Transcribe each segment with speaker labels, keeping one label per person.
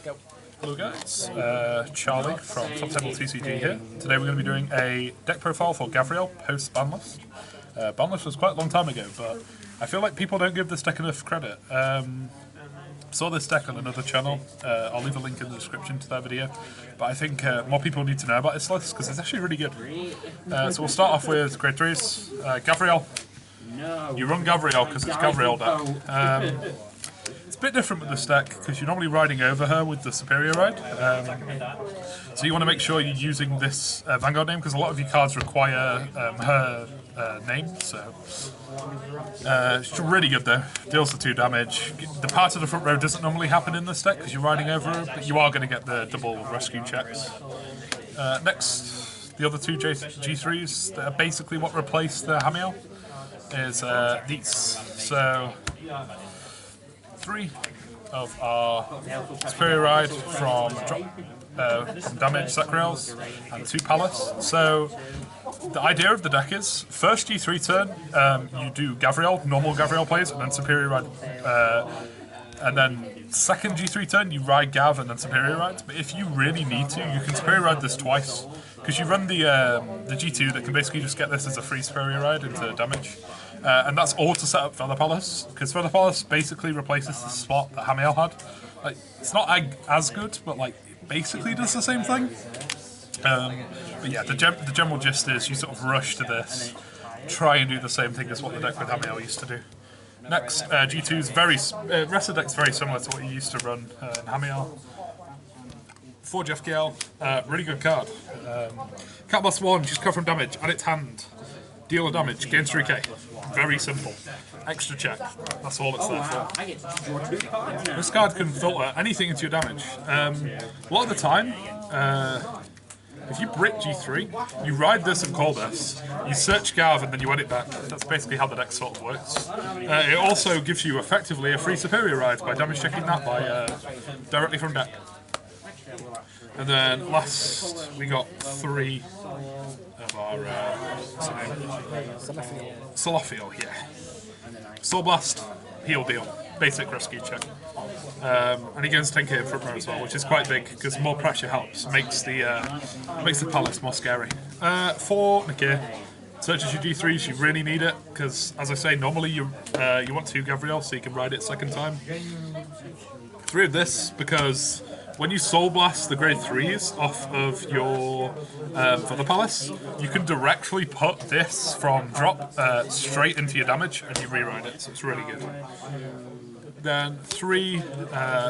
Speaker 1: Go.
Speaker 2: Hello guys, Charlie from Top Table TCG here. Today we're going to be doing a deck profile for Gavrail post banlist. Banlist was quite a long time ago, but I feel like people don't give this deck enough credit. Saw this deck on another channel. I'll leave a link in the description to that video. But I think more people need to know about this list because it's actually really good. So we'll start off with grade 3s. Gavrail. You run Gavrail because it's Gavrail deck. It's a bit different with this deck because you're normally riding over her with the Superior Ride. So you want to make sure you're using this Vanguard name because a lot of your cards require her name. So it's really good though. Deals the 2 damage. The part of the front row doesn't normally happen in this deck because you're riding over her, but you are going to get the double rescue checks. Next, the other 2 G3s that are basically what replaced the Hamiel is these. So 3 of our Superior Ride from damage Gavrails and 2 Palace. So the idea of the deck is first G3 turn you do Gavrail, normal Gavrail plays, and then Superior Ride. And then second G3 turn you ride Gav and then Superior Ride. But if you really need to, you can Superior Ride this twice because you run the G2 that can basically just get this as a free Superior Ride into damage. And that's all to set up Feather Palace, because Feather Palace basically replaces the spot that Hamiel had. Like, it's not as good, but like it basically does the same thing. But yeah, the general gist is you sort of rush to this, try and do the same thing as what the deck with Hamiel used to do. Next, G2's rest of the deck's very similar to what you used to run in Hamiel. 4 Jeff Gale, really good card. Cat plus 1, she's covered from damage, add its hand. Deal of damage, gains 3k. Very simple. Extra check. That's all it's there for. This card can filter anything into your damage. A lot of the time, if you brick G3, you ride this and call this, you search Gav and then you add it back. That's basically how the deck sort of works. It also gives you effectively a free Superior Ride by damage checking that by directly from deck. And then last, we got 3 of our Salafiel, yeah. Soul Blast, heal deal, basic rescue check. And he gains 10k in front row as well, which is quite big because more pressure helps, makes the Palace more scary. 4 Nakir, searches your D3s, you really need it because, as I say, normally you want 2 Gavrail so you can ride it second time. 3 of this because when you Soul Blast the grade 3s off of your Feather Palace, you can directly put this from drop straight into your damage and you rewrite it, so it's really good. Then 3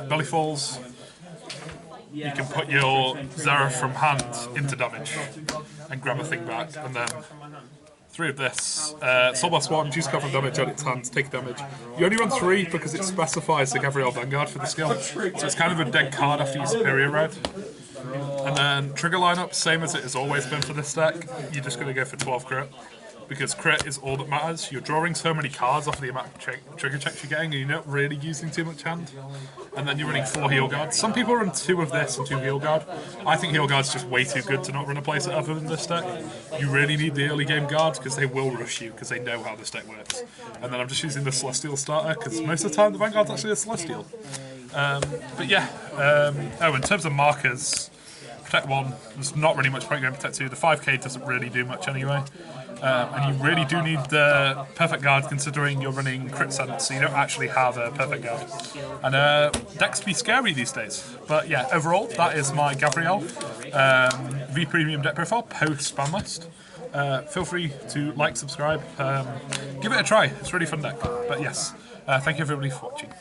Speaker 2: Belly Falls, you can put your Zara from hand into damage and grab a thing back, and then 3 of this. Soul Blast 1, choose cover damage on its hands, take damage. You only run 3 because it specifies the Gavrail Vanguard for the skill, so it's kind of a dead card after your Superior Ride. And then trigger lineup, same as it has always been for this deck. You're just going to go for 12 crit, because crit is all that matters. You're drawing so many cards off the amount of trigger checks you're getting, and you're not really using too much hand. And then you're running 4 heal guards. Some people run 2 of this and 2 heal guard. I think heal guard's just way too good to not run a playset other than this deck. You really need the early game guards because they will rush you because they know how this deck works. And then I'm just using the Celestial starter because most of the time the Vanguard's actually a Celestial. But yeah, in terms of markers, Protect 1, there's not really much point going Protect 2. The 5k doesn't really do much anyway. And you really do need the Perfect Guard considering you're running Crit Sense, so you don't actually have a Perfect Guard. And decks be scary these days. But yeah, overall, that is my Gavrail V Premium deck profile post banlist. Feel free to like, subscribe, give it a try. It's a really fun deck. But yes, thank you everybody for watching.